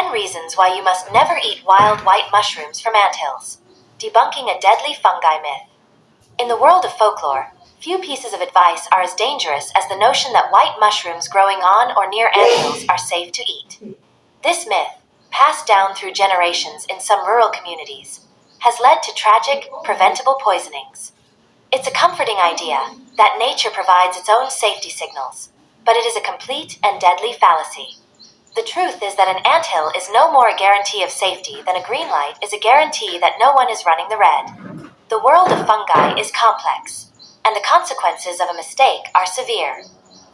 10 reasons why you must never eat wild white mushrooms from anthills. Debunking a deadly fungi myth. In the world of folklore, few pieces of advice are as dangerous as the notion that white mushrooms growing on or near anthills are safe to eat. This myth, passed down through generations in some rural communities, has led to tragic, preventable poisonings. It's a comforting idea that nature provides its own safety signals, but it is a complete and deadly fallacy. The truth is that an anthill is no more a guarantee of safety than a green light is a guarantee that no one is running the red. The world of fungi is complex, and the consequences of a mistake are severe.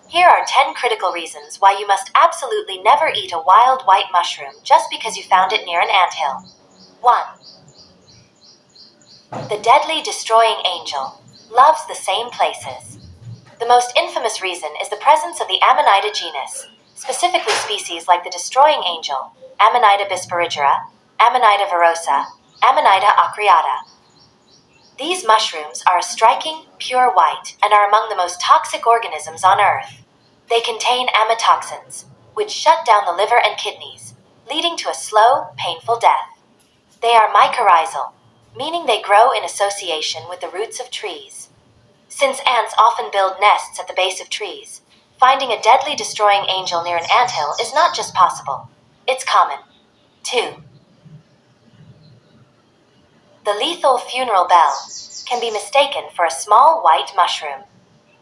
Here are 10 critical reasons why you must absolutely never eat a wild white mushroom just because you found it near an anthill. 1. The deadly destroying angel loves the same places. The most infamous reason is the presence of the Amanita genus, specifically species like the destroying angel, Amanita bisparigera, Amanita virosa, Amanita acreata. These mushrooms are a striking, pure white and are among the most toxic organisms on Earth. They contain amatoxins, which shut down the liver and kidneys, leading to a slow, painful death. They are mycorrhizal, meaning they grow in association with the roots of trees. Since ants often build nests at the base of trees, finding a deadly destroying angel near an anthill is not just possible, it's common. 2. The lethal funeral bell can be mistaken for a small white mushroom.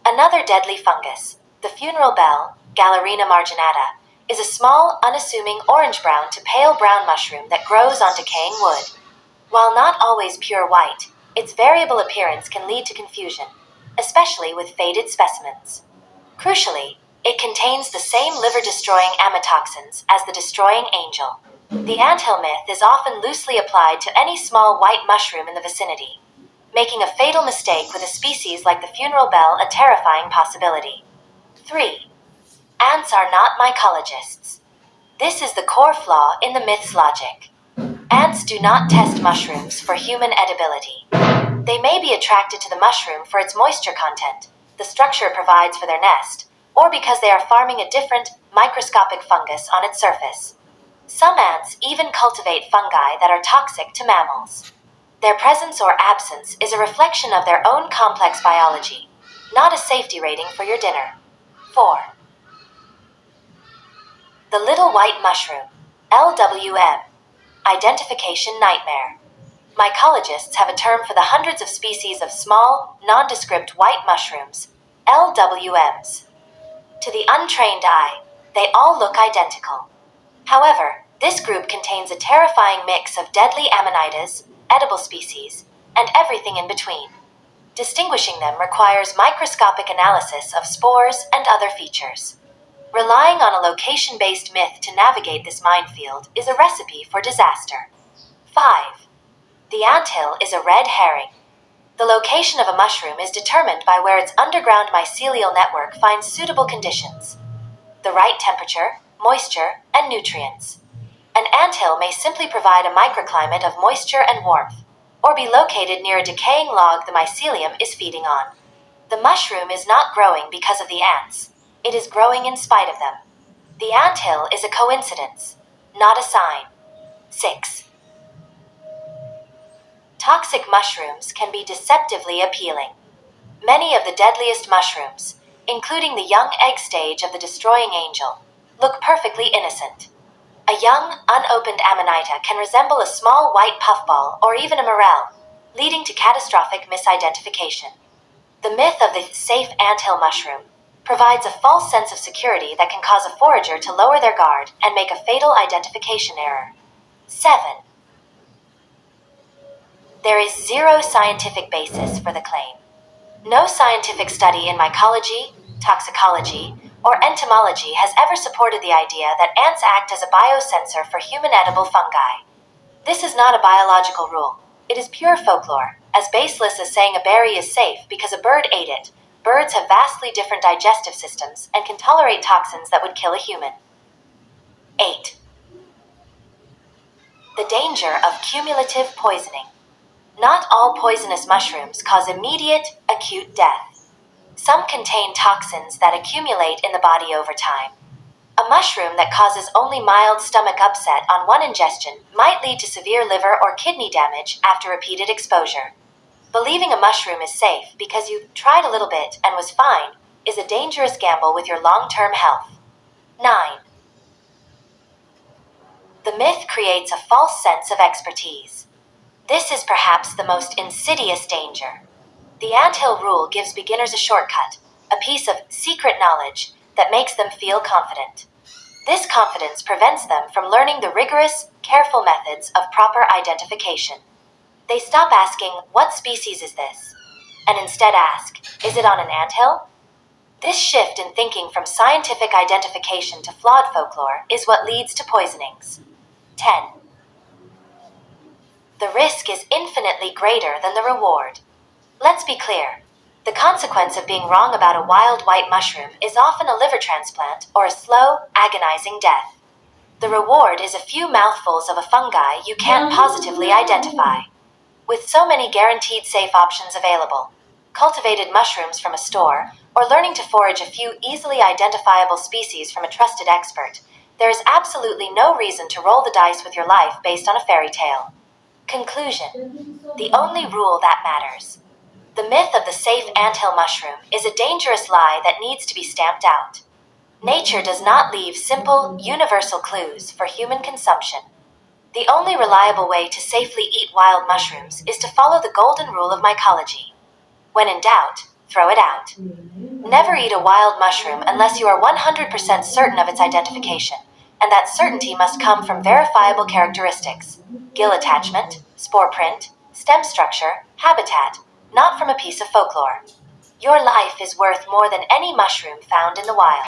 Another deadly fungus, the funeral bell, Galerina marginata, is a small, unassuming orange-brown to pale brown mushroom that grows on decaying wood. While not always pure white, its variable appearance can lead to confusion, especially with faded specimens. Crucially, it contains the same liver-destroying amatoxins as the destroying angel. The anthill myth is often loosely applied to any small white mushroom in the vicinity, making a fatal mistake with a species like the funeral bell a terrifying possibility. 3. Ants are not mycologists. This is the core flaw in the myth's logic. Ants do not test mushrooms for human edibility. They may be attracted to the mushroom for its moisture content, the structure it provides for their nest, or because they are farming a different, microscopic fungus on its surface. Some ants even cultivate fungi that are toxic to mammals. Their presence or absence is a reflection of their own complex biology, not a safety rating for your dinner. 4. The little white mushroom, LWM. Identification nightmare. Mycologists have a term for the hundreds of species of small, nondescript white mushrooms, LWMs. To the untrained eye, they all look identical. However, this group contains a terrifying mix of deadly amanitas, edible species, and everything in between. Distinguishing them requires microscopic analysis of spores and other features. Relying on a location-based myth to navigate this minefield is a recipe for disaster. 5. The anthill is a red herring. The location of a mushroom is determined by where its underground mycelial network finds suitable conditions, the right temperature, moisture, and nutrients. An anthill may simply provide a microclimate of moisture and warmth, or be located near a decaying log the mycelium is feeding on. The mushroom is not growing because of the ants. It is growing in spite of them. The anthill is a coincidence, not a sign. 6. Toxic mushrooms can be deceptively appealing. Many of the deadliest mushrooms, including the young egg stage of the destroying angel, look perfectly innocent. A young, unopened amanita can resemble a small white puffball or even a morel, leading to catastrophic misidentification. The myth of the safe anthill mushroom provides a false sense of security that can cause a forager to lower their guard and make a fatal identification error. 7. There is zero scientific basis for the claim. No scientific study in mycology, toxicology, or entomology has ever supported the idea that ants act as a biosensor for human edible fungi. This is not a biological rule. It is pure folklore, as baseless as saying a berry is safe because a bird ate it. Birds have vastly different digestive systems and can tolerate toxins that would kill a human. 8. The danger of cumulative poisoning. Not all poisonous mushrooms cause immediate, acute death. Some contain toxins that accumulate in the body over time. A mushroom that causes only mild stomach upset on one ingestion might lead to severe liver or kidney damage after repeated exposure. Believing a mushroom is safe because you tried a little bit and was fine is a dangerous gamble with your long-term health. 9. The myth creates a false sense of expertise. This is perhaps the most insidious danger. The anthill rule gives beginners a shortcut, a piece of secret knowledge that makes them feel confident. This confidence prevents them from learning the rigorous, careful methods of proper identification. They stop asking, "What species is this?" and instead ask, "Is it on an anthill?" This shift in thinking from scientific identification to flawed folklore is what leads to poisonings. 10. The risk is infinitely greater than the reward. Let's be clear. The consequence of being wrong about a wild white mushroom is often a liver transplant or a slow, agonizing death. The reward is a few mouthfuls of a fungi you can't positively identify. With so many guaranteed safe options available, cultivated mushrooms from a store, or learning to forage a few easily identifiable species from a trusted expert, there is absolutely no reason to roll the dice with your life based on a fairy tale. Conclusion: the only rule that matters. The myth of the safe anthill mushroom is a dangerous lie that needs to be stamped out. Nature does not leave simple, universal clues for human consumption. The only reliable way to safely eat wild mushrooms is to follow the golden rule of mycology. When in doubt, throw it out. Never eat a wild mushroom unless you are 100% certain of its identification, and that certainty must come from verifiable characteristics: gill attachment, spore print, stem structure, habitat, not from a piece of folklore. Your life is worth more than any mushroom found in the wild.